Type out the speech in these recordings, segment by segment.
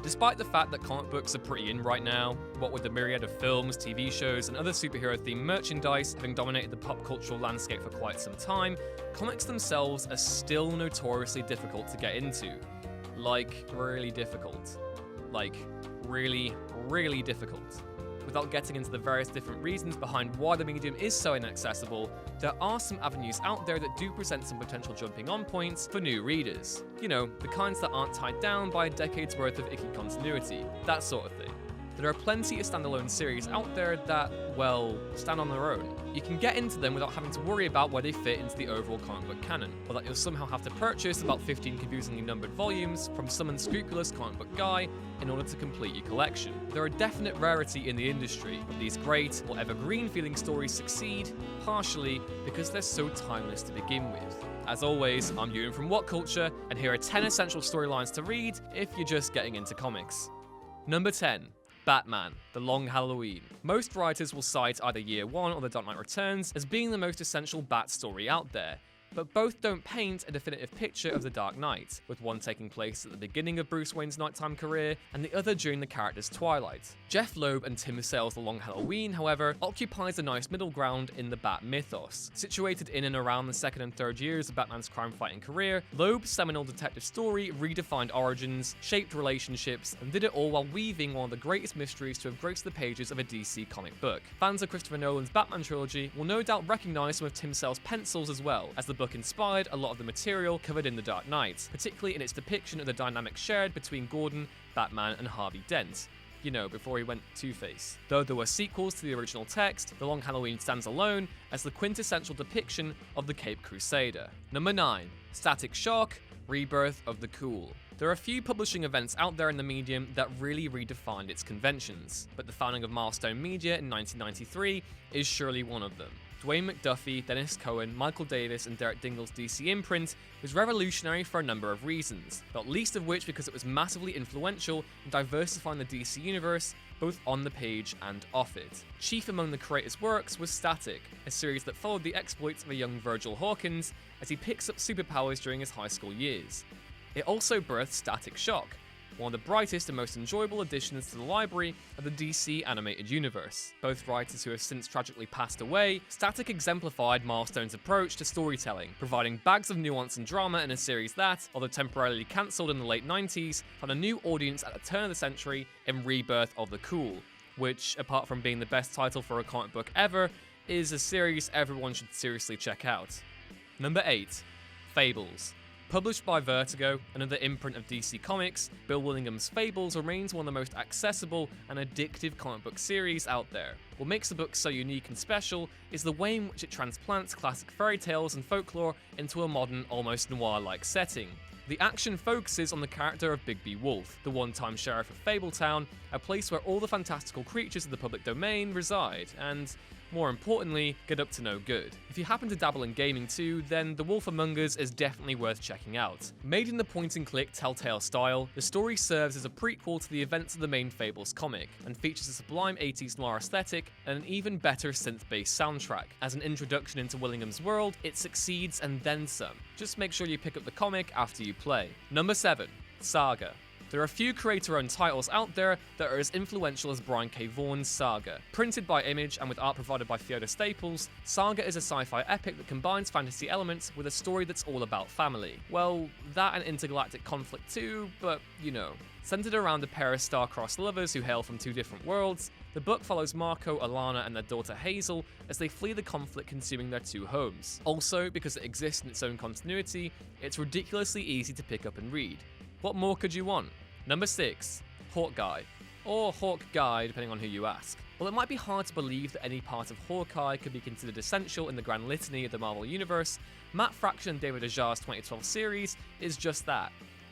Despite the fact that comic books are pretty in right now, what with the myriad of films, TV shows, and other superhero-themed merchandise having dominated the pop cultural landscape for quite some time, comics themselves are still notoriously difficult to get into. Like, really difficult. Like, really, really difficult. Without getting into the various different reasons behind why the medium is so inaccessible, there are some avenues out there that do present some potential jumping on points for new readers. You know, the kinds that aren't tied down by a decade's worth of icky continuity, that sort of thing. There are plenty of standalone series out there that, well, stand on their own. You can get into them without having to worry about where they fit into the overall comic book canon, or that you'll somehow have to purchase about 15 confusingly numbered volumes from some unscrupulous comic book guy in order to complete your collection. They're a definite rarity in the industry, but these great or evergreen feeling stories succeed, partially because they're so timeless to begin with. As always, I'm Ewan from What Culture, and here are 10 essential storylines to read if you're just getting into comics. Number 10. Batman, The Long Halloween. Most writers will cite either Year One or The Dark Knight Returns as being the most essential Bat story out there, but both don't paint a definitive picture of the Dark Knight, with one taking place at the beginning of Bruce Wayne's nighttime career and the other during the character's twilight. Jeff Loeb and Tim Sale's The Long Halloween, however, occupies a nice middle ground in the Bat mythos. Situated in and around the second and third years of Batman's crime-fighting career, Loeb's seminal detective story redefined origins, shaped relationships, and did it all while weaving one of the greatest mysteries to have graced the pages of a DC comic book. Fans of Christopher Nolan's Batman trilogy will no doubt recognize some of Tim Sale's pencils as well, as the book inspired a lot of the material covered in The Dark Knight, particularly in its depiction of the dynamic shared between Gordon, Batman, and Harvey Dent. You know, before he went Two-Face. Though there were sequels to the original text, The Long Halloween stands alone as the quintessential depiction of the Caped Crusader. Number 9. Static Shock, Rebirth of the Cool. There are a few publishing events out there in the medium that really redefined its conventions, but the founding of Milestone Media in 1993 is surely one of them. Dwayne McDuffie, Dennis Cohen, Michael Davis, and Derek Dingle's DC imprint was revolutionary for a number of reasons, not least of which because it was massively influential in diversifying the DC universe, both on the page and off it. Chief among the creator's works was Static, a series that followed the exploits of a young Virgil Hawkins as he picks up superpowers during his high school years. It also birthed Static Shock, one of the brightest and most enjoyable additions to the library of the DC animated universe. Both writers who have since tragically passed away, Static exemplified Milestone's approach to storytelling, providing bags of nuance and drama in a series that, although temporarily cancelled in the late 90s, found a new audience at the turn of the century in Rebirth of the Cool, which, apart from being the best title for a comic book ever, is a series everyone should seriously check out. Number 8. Fables. Published by Vertigo, another imprint of DC Comics, Bill Willingham's Fables remains one of the most accessible and addictive comic book series out there. What makes the book so unique and special is the way in which it transplants classic fairy tales and folklore into a modern, almost noir-like setting. The action focuses on the character of Bigby Wolf, the one-time sheriff of Fabletown, a place where all the fantastical creatures of the public domain reside, and, more importantly, get up to no good. If you happen to dabble in gaming too, then The Wolf Among Us is definitely worth checking out. Made in the point-and-click Telltale style, the story serves as a prequel to the events of the main Fables comic, and features a sublime 80s noir aesthetic and an even better synth-based soundtrack. As an introduction into Willingham's world, it succeeds and then some. Just make sure you pick up the comic after you play. Number 7. Saga. There are a few creator-owned titles out there that are as influential as Brian K. Vaughan's Saga. Printed by Image and with art provided by Fiona Staples, Saga is a sci-fi epic that combines fantasy elements with a story that's all about family. Well, that and intergalactic conflict too, but you know. Centered around a pair of star-crossed lovers who hail from two different worlds, the book follows Marco, Alana, and their daughter Hazel as they flee the conflict consuming their two homes. Also, because it exists in its own continuity, it's ridiculously easy to pick up and read. What more could you want? Number 6. Hawkeye. Or Hawk Guy, depending on who you ask. While it might be hard to believe that any part of Hawkeye could be considered essential in the grand litany of the Marvel Universe, Matt Fraction and David Ajar's 2012 series is just that.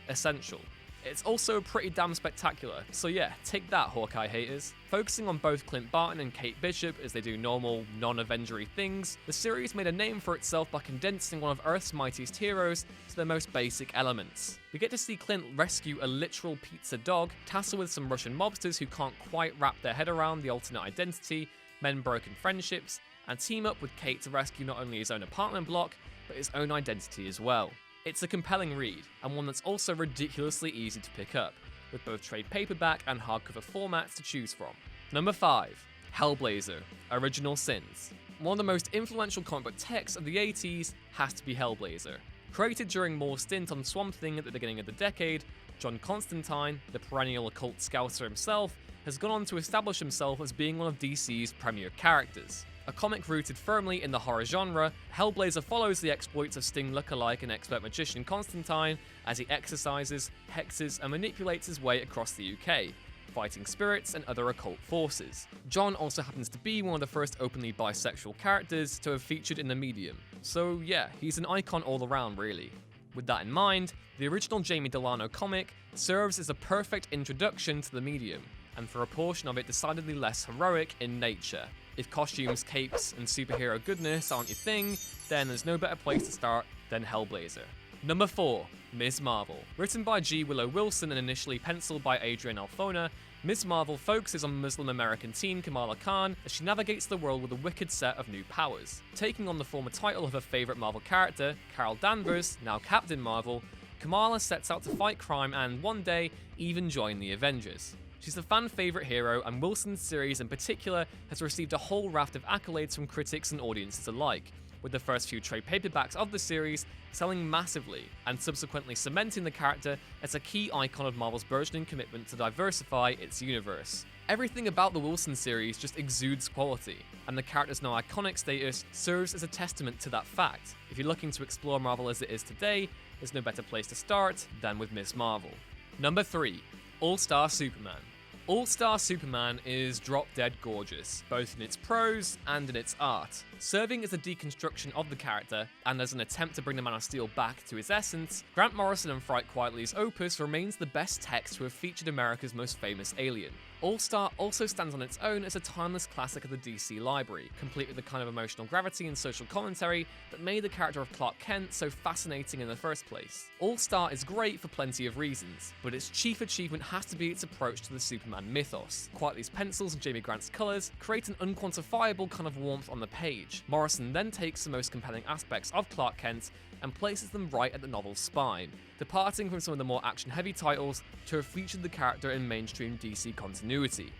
Essential. It's also pretty damn spectacular, so yeah, take that, Hawkeye haters. Focusing on both Clint Barton and Kate Bishop as they do normal, non-Avengery things, the series made a name for itself by condensing one of Earth's mightiest heroes to their most basic elements. We get to see Clint rescue a literal pizza dog, tussle with some Russian mobsters who can't quite wrap their head around the alternate identity, mend broken friendships, and team up with Kate to rescue not only his own apartment block, but his own identity as well. It's a compelling read, and one that's also ridiculously easy to pick up, with both trade paperback and hardcover formats to choose from. Number 5. Hellblazer, Original Sins. One of the most influential comic book texts of the 80s has to be Hellblazer. Created during Moore's stint on Swamp Thing at the beginning of the decade, John Constantine, the perennial occult scouser himself, has gone on to establish himself as being one of DC's premier characters. A comic rooted firmly in the horror genre, Hellblazer follows the exploits of Sting lookalike and expert magician Constantine as he exercises, hexes, and manipulates his way across the UK, fighting spirits and other occult forces. John also happens to be one of the first openly bisexual characters to have featured in the medium, so yeah, he's an icon all around really. With that in mind, the original Jamie Delano comic serves as a perfect introduction to the medium, and for a portion of it decidedly less heroic in nature. If costumes, capes, and superhero goodness aren't your thing, then there's no better place to start than Hellblazer. Number 4. Ms. Marvel. Written by G. Willow Wilson and initially penciled by Adrian Alfona, Ms. Marvel focuses on Muslim-American teen Kamala Khan as she navigates the world with a wicked set of new powers. Taking on the former title of her favourite Marvel character, Carol Danvers, now Captain Marvel, Kamala sets out to fight crime and, one day, even join the Avengers. She's a fan favourite hero, and Wilson's series in particular has received a whole raft of accolades from critics and audiences alike, with the first few trade paperbacks of the series selling massively, and subsequently cementing the character as a key icon of Marvel's burgeoning commitment to diversify its universe. Everything about the Wilson series just exudes quality, and the character's now iconic status serves as a testament to that fact. If you're looking to explore Marvel as it is today, there's no better place to start than with Ms. Marvel. Number 3. All-Star Superman. All-Star Superman is drop-dead gorgeous, both in its prose and in its art. Serving as a deconstruction of the character, and as an attempt to bring the Man of Steel back to his essence, Grant Morrison and Fright Quietly's opus remains the best text to have featured America's most famous alien. All-Star also stands on its own as a timeless classic of the DC library, complete with the kind of emotional gravity and social commentary that made the character of Clark Kent so fascinating in the first place. All-Star is great for plenty of reasons, but its chief achievement has to be its approach to the Superman mythos. Quietly's pencils and Jamie Grant's colours create an unquantifiable kind of warmth on the page. Morrison then takes the most compelling aspects of Clark Kent and places them right at the novel's spine, departing from some of the more action-heavy titles to have featured the character in mainstream DC continuity.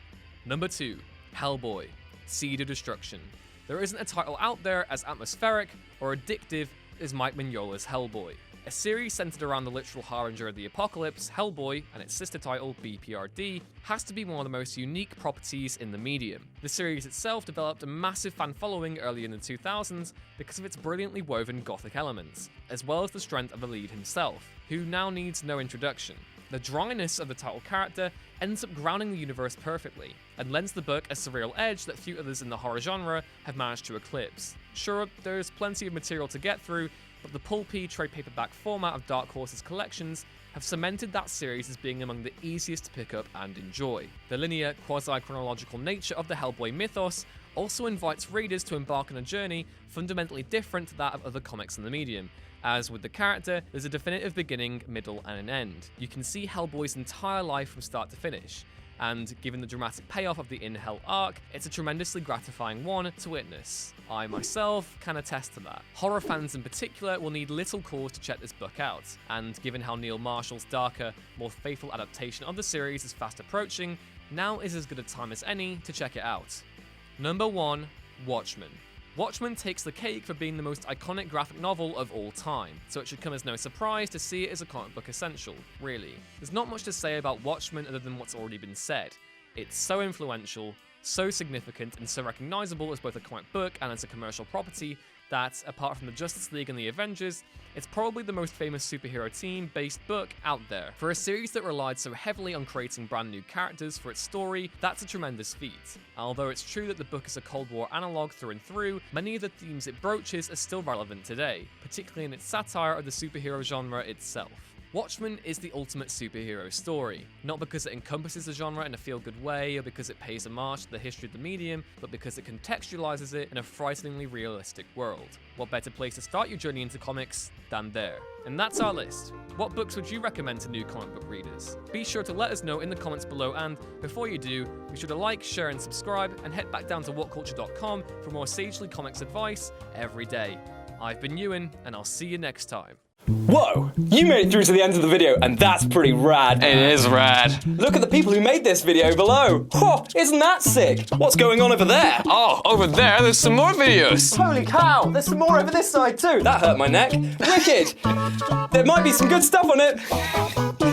Number 2. Hellboy, Seed of Destruction. There isn't a title out there as atmospheric or addictive as Mike Mignola's Hellboy. A series centered around the literal harbinger of the apocalypse, Hellboy, and its sister title, BPRD, has to be one of the most unique properties in the medium. The series itself developed a massive fan following early in the 2000s because of its brilliantly woven gothic elements, as well as the strength of the lead himself, who now needs no introduction. The dryness of the title character ends up grounding the universe perfectly, and lends the book a surreal edge that few others in the horror genre have managed to eclipse. Sure, there's plenty of material to get through, but the pulpy trade paperback format of Dark Horse's collections have cemented that series as being among the easiest to pick up and enjoy. The linear, quasi-chronological nature of the Hellboy mythos also invites readers to embark on a journey fundamentally different to that of other comics in the medium. As with the character, there's a definitive beginning, middle, and an end. You can see Hellboy's entire life from start to finish, and given the dramatic payoff of the In Hell arc, it's a tremendously gratifying one to witness. I myself can attest to that. Horror fans in particular will need little cause to check this book out, and given how Neil Marshall's darker, more faithful adaptation of the series is fast approaching, now is as good a time as any to check it out. Number 1. Watchmen. Watchmen takes the cake for being the most iconic graphic novel of all time, so it should come as no surprise to see it as a comic book essential, really. There's not much to say about Watchmen other than what's already been said. It's so influential, so significant, and so recognizable as both a comic book and as a commercial property that, apart from the Justice League and the Avengers, it's probably the most famous superhero team-based book out there. For a series that relied so heavily on creating brand new characters for its story, that's a tremendous feat. Although it's true that the book is a Cold War analogue through and through, many of the themes it broaches are still relevant today, particularly in its satire of the superhero genre itself. Watchmen is the ultimate superhero story, not because it encompasses the genre in a feel-good way or because it pays homage to the history of the medium, but because it contextualizes it in a frighteningly realistic world. What better place to start your journey into comics than there? And that's our list. What books would you recommend to new comic book readers? Be sure to let us know in the comments below, and before you do, be sure to like, share, and subscribe, and head back down to whatculture.com for more sagely comics advice every day. I've been Ewan, and I'll see you next time. Whoa, you made it through to the end of the video, and that's pretty rad. It is rad. Look at the people who made this video below. Whoa, isn't that sick? What's going on over there? Oh, over there's some more videos. Holy cow, there's some more over this side too. That hurt my neck. Wicked. There might be some good stuff on it.